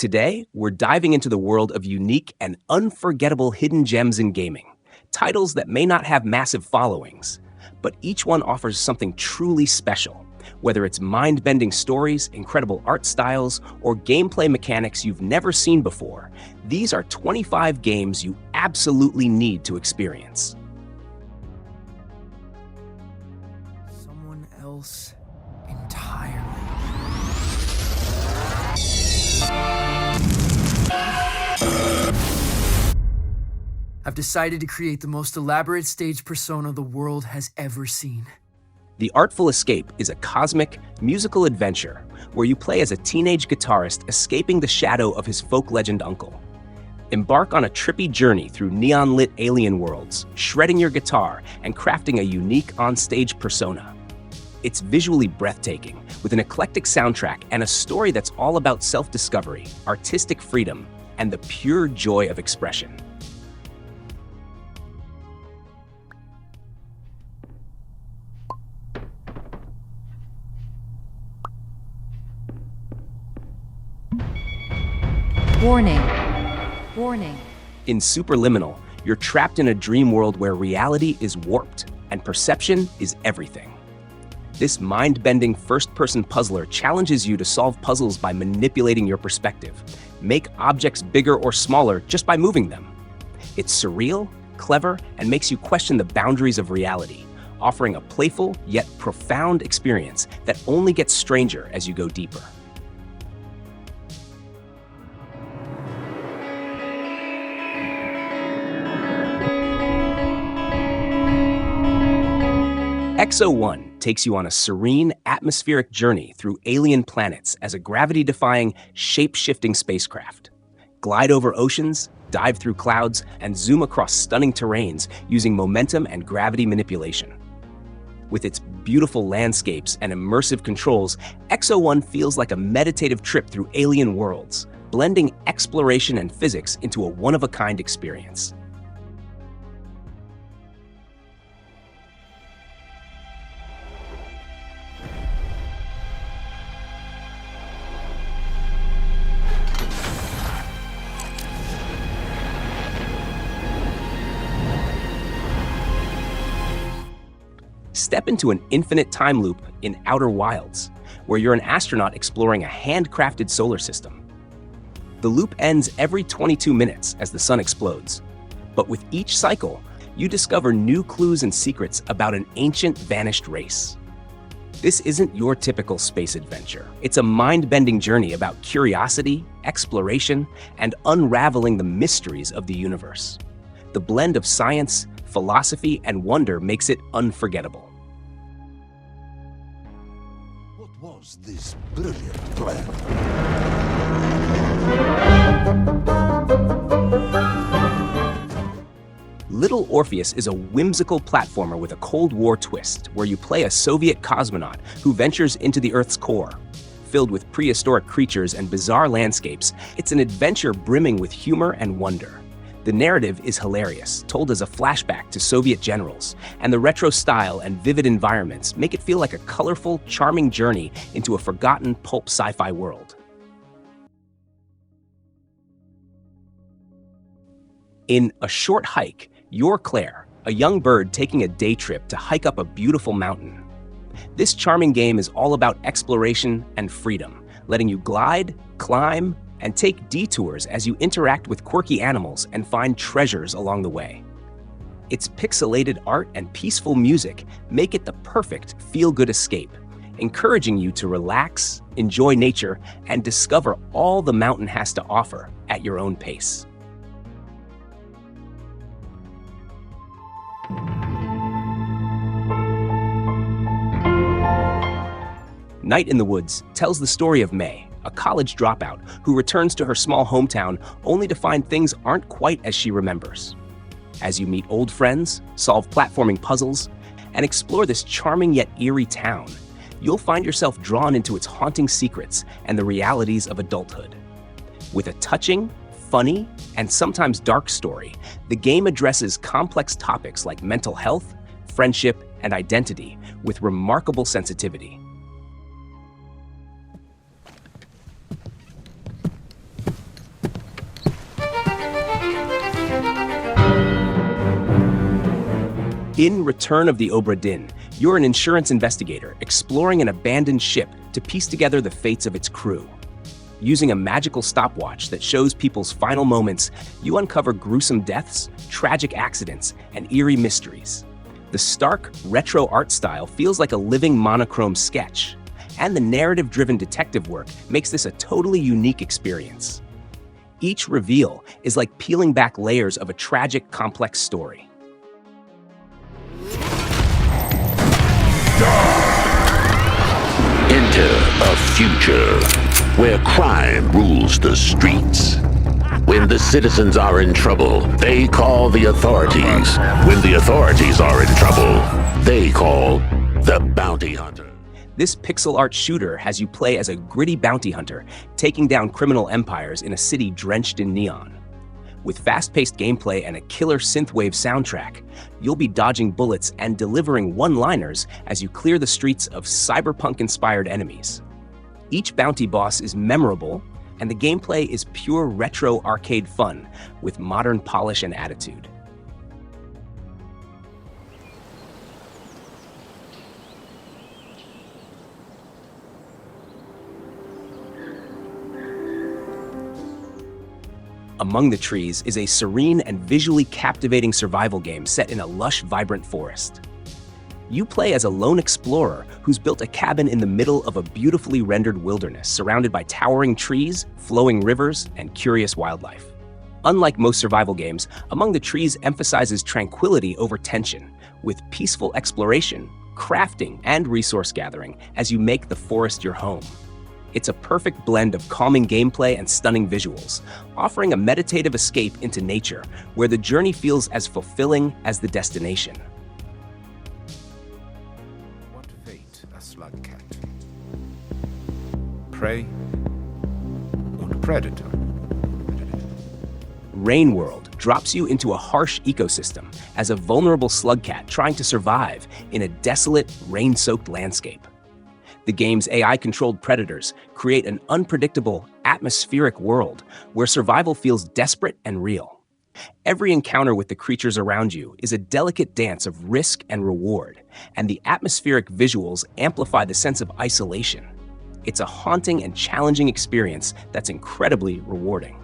Today, we're diving into the world of unique and unforgettable hidden gems in gaming. Titles that may not have massive followings, but each one offers something truly special. Whether it's mind-bending stories, incredible art styles, or gameplay mechanics you've never seen before, these are 25 games you absolutely need to experience. Someone else entirely. I've decided to create the most elaborate stage persona the world has ever seen. The Artful Escape is a cosmic, musical adventure where you play as a teenage guitarist escaping the shadow of his folk legend uncle. Embark on a trippy journey through neon-lit alien worlds, shredding your guitar and crafting a unique on-stage persona. It's visually breathtaking, with an eclectic soundtrack and a story that's all about self-discovery, artistic freedom, and the pure joy of expression. Warning. Warning. In Superliminal, you're trapped in a dream world where reality is warped and perception is everything. This mind-bending first-person puzzler challenges you to solve puzzles by manipulating your perspective. Make objects bigger or smaller just by moving them. It's surreal, clever, and makes you question the boundaries of reality, offering a playful yet profound experience that only gets stranger as you go deeper. XO1 takes you on a serene, atmospheric journey through alien planets as a gravity-defying, shape-shifting spacecraft. Glide over oceans, dive through clouds, and zoom across stunning terrains using momentum and gravity manipulation. With its beautiful landscapes and immersive controls, XO1 feels like a meditative trip through alien worlds, blending exploration and physics into a one-of-a-kind experience. Step into an infinite time loop in Outer Wilds, where you're an astronaut exploring a handcrafted solar system. The loop ends every 22 minutes as the sun explodes, but with each cycle, you discover new clues and secrets about an ancient vanished race. This isn't your typical space adventure. It's a mind-bending journey about curiosity, exploration, and unraveling the mysteries of the universe. The blend of science, philosophy, and wonder makes it unforgettable. What was this brilliant plan? Little Orpheus is a whimsical platformer with a Cold War twist, where you play a Soviet cosmonaut who ventures into the Earth's core. Filled with prehistoric creatures and bizarre landscapes, it's an adventure brimming with humor and wonder. The narrative is hilarious, told as a flashback to Soviet generals, and the retro style and vivid environments make it feel like a colorful, charming journey into a forgotten pulp sci-fi world. In A Short Hike, you're Claire, a young bird taking a day trip to hike up a beautiful mountain. This charming game is all about exploration and freedom, letting you glide, climb, and take detours as you interact with quirky animals and find treasures along the way. Its pixelated art and peaceful music make it the perfect feel-good escape, encouraging you to relax, enjoy nature, and discover all the mountain has to offer at your own pace. Night in the Woods tells the story of May, a college dropout who returns to her small hometown only to find things aren't quite as she remembers. As you meet old friends, solve platforming puzzles, and explore this charming yet eerie town, you'll find yourself drawn into its haunting secrets and the realities of adulthood. With a touching, funny, and sometimes dark story, the game addresses complex topics like mental health, friendship, and identity with remarkable sensitivity. In Return of the Oradin, you're an insurance investigator exploring an abandoned ship to piece together the fates of its crew. Using a magical stopwatch that shows people's final moments, you uncover gruesome deaths, tragic accidents, and eerie mysteries. The stark, retro art style feels like a living monochrome sketch, and the narrative-driven detective work makes this a totally unique experience. Each reveal is like peeling back layers of a tragic, complex story. Enter a future where crime rules the streets. When the citizens are in trouble, they call the authorities. When the authorities are in trouble, they call the bounty hunter. This pixel art shooter has you play as a gritty bounty hunter, taking down criminal empires in a city drenched in neon. With fast-paced gameplay and a killer synthwave soundtrack, you'll be dodging bullets and delivering one-liners as you clear the streets of cyberpunk-inspired enemies. Each bounty boss is memorable, and the gameplay is pure retro arcade fun with modern polish and attitude. Among the Trees is a serene and visually captivating survival game set in a lush, vibrant forest. You play as a lone explorer who's built a cabin in the middle of a beautifully rendered wilderness surrounded by towering trees, flowing rivers, and curious wildlife. Unlike most survival games, Among the Trees emphasizes tranquility over tension, with peaceful exploration, crafting, and resource gathering as you make the forest your home. It's a perfect blend of calming gameplay and stunning visuals, offering a meditative escape into nature where the journey feels as fulfilling as the destination. What fate a slug cat? Prey and predator. Rain World drops you into a harsh ecosystem as a vulnerable slug cat trying to survive in a desolate, rain-soaked landscape. The game's AI-controlled predators create an unpredictable, atmospheric world where survival feels desperate and real. Every encounter with the creatures around you is a delicate dance of risk and reward, and the atmospheric visuals amplify the sense of isolation. It's a haunting and challenging experience that's incredibly rewarding.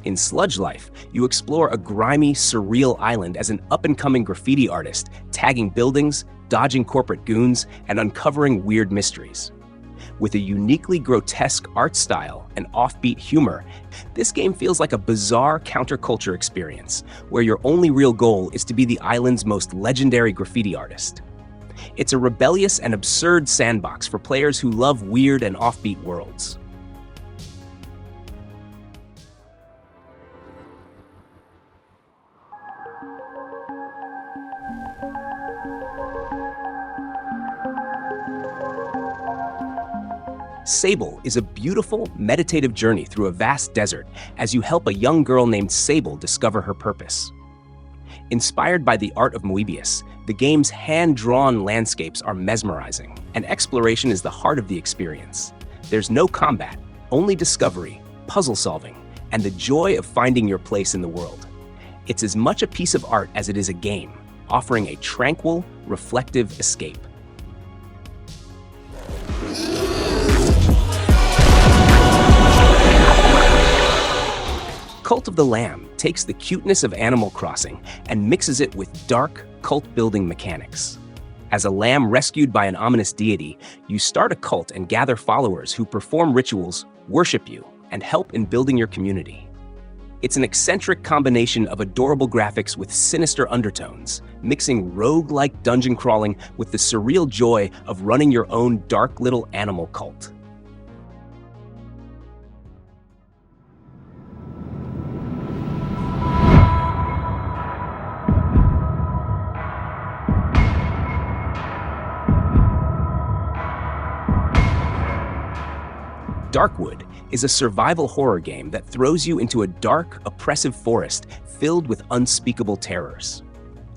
In Sludge Life, you explore a grimy, surreal island as an up-and-coming graffiti artist, tagging buildings, dodging corporate goons, and uncovering weird mysteries. With a uniquely grotesque art style and offbeat humor, this game feels like a bizarre counterculture experience, where your only real goal is to be the island's most legendary graffiti artist. It's a rebellious and absurd sandbox for players who love weird and offbeat worlds. Sable is a beautiful, meditative journey through a vast desert as you help a young girl named Sable discover her purpose. Inspired by the art of Moebius, the game's hand-drawn landscapes are mesmerizing, and exploration is the heart of the experience. There's no combat, only discovery, puzzle solving, and the joy of finding your place in the world. It's as much a piece of art as it is a game, offering a tranquil, reflective escape. Cult of the Lamb takes the cuteness of Animal Crossing and mixes it with dark, cult-building mechanics. As a lamb rescued by an ominous deity, you start a cult and gather followers who perform rituals, worship you, and help in building your community. It's an eccentric combination of adorable graphics with sinister undertones, mixing rogue-like dungeon crawling with the surreal joy of running your own dark little animal cult. Darkwood is a survival horror game that throws you into a dark, oppressive forest filled with unspeakable terrors.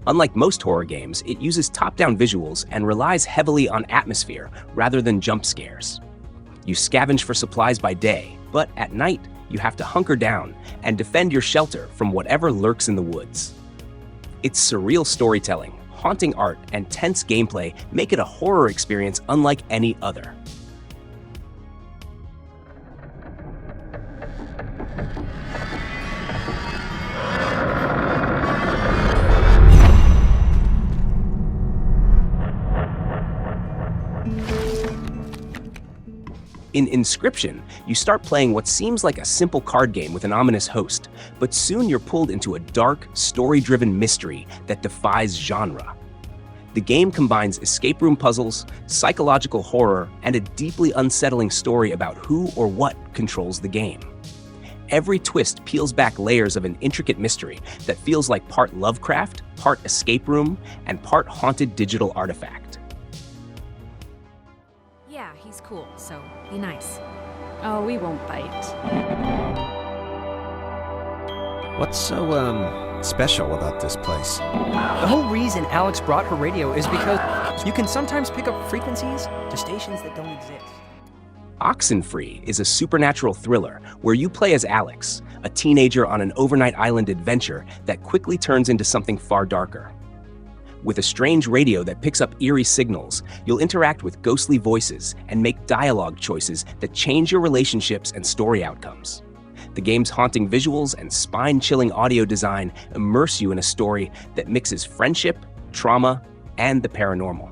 Unlike most horror games, it uses top-down visuals and relies heavily on atmosphere rather than jump scares. You scavenge for supplies by day, but at night, you have to hunker down and defend your shelter from whatever lurks in the woods. Its surreal storytelling, haunting art, and tense gameplay make it a horror experience unlike any other. In Inscription, you start playing what seems like a simple card game with an ominous host, but soon you're pulled into a dark, story-driven mystery that defies genre. The game combines escape room puzzles, psychological horror, and a deeply unsettling story about who or what controls the game. Every twist peels back layers of an intricate mystery that feels like part Lovecraft, part escape room, and part haunted digital artifact. Yeah, he's cool, so be nice. Oh, we won't bite. What's so, special about this place? The whole reason Alex brought her radio is because you can sometimes pick up frequencies to stations that don't exist. Oxenfree is a supernatural thriller where you play as Alex, a teenager on an overnight island adventure that quickly turns into something far darker. With a strange radio that picks up eerie signals, you'll interact with ghostly voices and make dialogue choices that change your relationships and story outcomes. The game's haunting visuals and spine-chilling audio design immerse you in a story that mixes friendship, trauma, and the paranormal.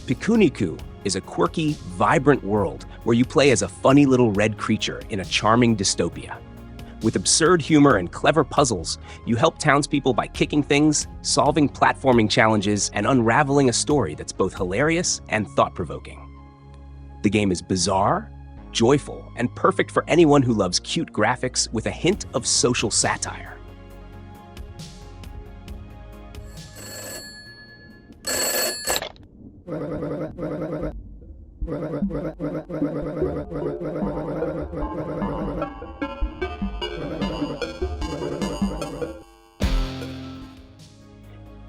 Pikuniku is a quirky, vibrant world where you play as a funny little red creature in a charming dystopia. With absurd humor and clever puzzles, you help townspeople by kicking things, solving platforming challenges, and unraveling a story that's both hilarious and thought-provoking. The game is bizarre, joyful, and perfect for anyone who loves cute graphics with a hint of social satire.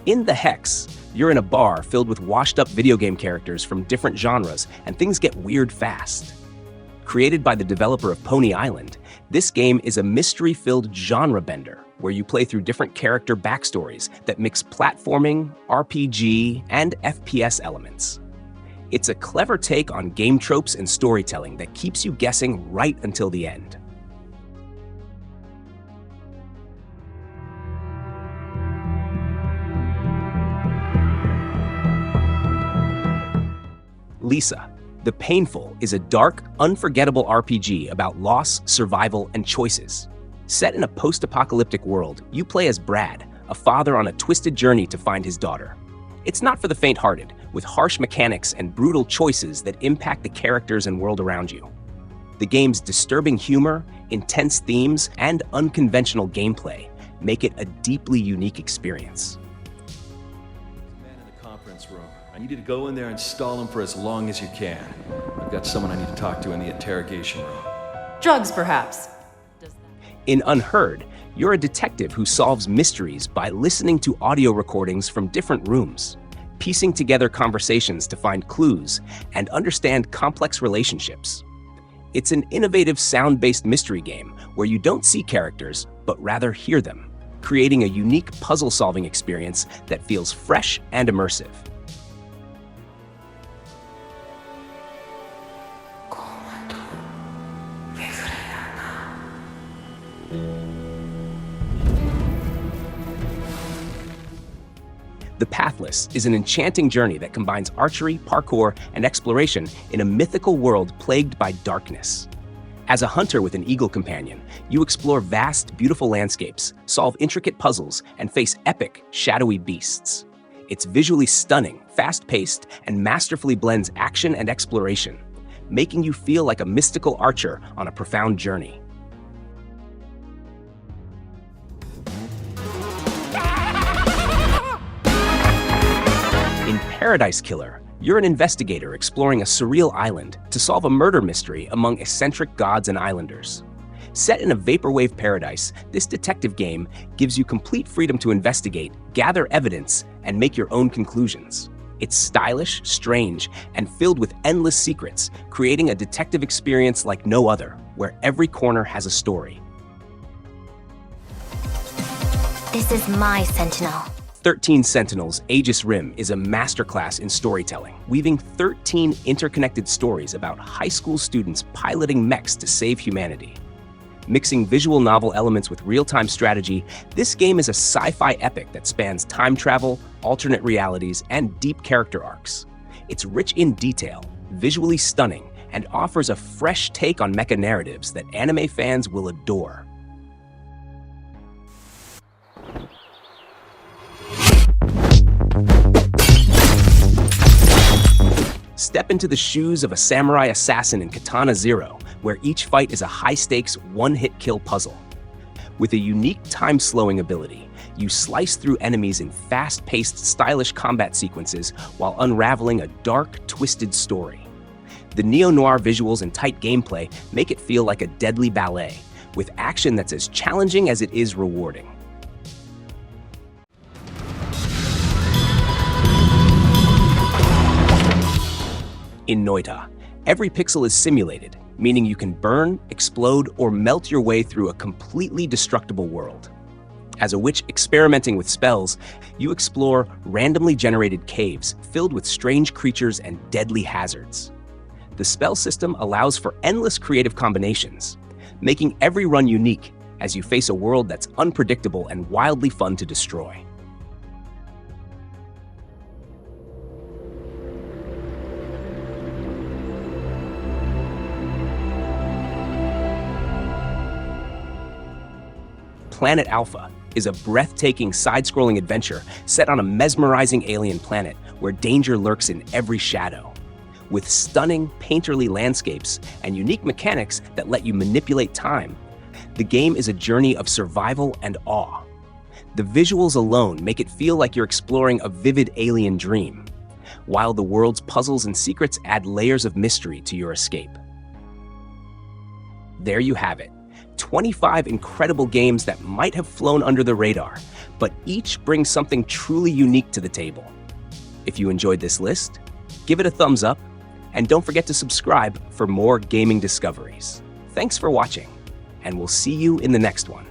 In the Hex, you're in a bar filled with washed-up video game characters from different genres, and things get weird fast. Created by the developer of Pony Island, this game is a mystery-filled genre bender where you play through different character backstories that mix platforming, RPG, and FPS elements. It's a clever take on game tropes and storytelling that keeps you guessing right until the end. Lisa, The Painful is a dark, unforgettable RPG about loss, survival, and choices. Set in a post-apocalyptic world, you play as Brad, a father on a twisted journey to find his daughter. It's not for the faint-hearted, with harsh mechanics and brutal choices that impact the characters and world around you. The game's disturbing humor, intense themes, and unconventional gameplay make it a deeply unique experience. Man in the conference room. I need you to go in there and stall him for as long as you can. I've got someone I need to talk to in the interrogation room. Drugs, perhaps. In Unheard, you're a detective who solves mysteries by listening to audio recordings from different rooms, piecing together conversations to find clues and understand complex relationships. It's an innovative sound-based mystery game where you don't see characters, but rather hear them, creating a unique puzzle-solving experience that feels fresh and immersive. The Pathless is an enchanting journey that combines archery, parkour, and exploration in a mythical world plagued by darkness. As a hunter with an eagle companion, you explore vast, beautiful landscapes, solve intricate puzzles, and face epic, shadowy beasts. It's visually stunning, fast-paced, and masterfully blends action and exploration, making you feel like a mystical archer on a profound journey. In Paradise Killer, you're an investigator exploring a surreal island to solve a murder mystery among eccentric gods and islanders. Set in a vaporwave paradise, this detective game gives you complete freedom to investigate, gather evidence, and make your own conclusions. It's stylish, strange, and filled with endless secrets, creating a detective experience like no other, where every corner has a story. This is my Sentinel. 13 Sentinels, Aegis Rim is a masterclass in storytelling, weaving 13 interconnected stories about high school students piloting mechs to save humanity. Mixing visual novel elements with real-time strategy, this game is a sci-fi epic that spans time travel, alternate realities, and deep character arcs. It's rich in detail, visually stunning, and offers a fresh take on mecha narratives that anime fans will adore. Step into the shoes of a samurai assassin in Katana Zero, where each fight is a high-stakes, one-hit kill puzzle. With a unique time-slowing ability, you slice through enemies in fast-paced, stylish combat sequences while unraveling a dark, twisted story. The neo-noir visuals and tight gameplay make it feel like a deadly ballet, with action that's as challenging as it is rewarding. In Noita, every pixel is simulated, meaning you can burn, explode, or melt your way through a completely destructible world. As a witch experimenting with spells, you explore randomly generated caves filled with strange creatures and deadly hazards. The spell system allows for endless creative combinations, making every run unique as you face a world that's unpredictable and wildly fun to destroy. Planet Alpha is a breathtaking side-scrolling adventure set on a mesmerizing alien planet where danger lurks in every shadow. With stunning, painterly landscapes and unique mechanics that let you manipulate time, the game is a journey of survival and awe. The visuals alone make it feel like you're exploring a vivid alien dream, while the world's puzzles and secrets add layers of mystery to your escape. There you have it. 25 incredible games that might have flown under the radar, but each brings something truly unique to the table. If you enjoyed this list, give it a thumbs up, and don't forget to subscribe for more gaming discoveries. Thanks for watching, and we'll see you in the next one.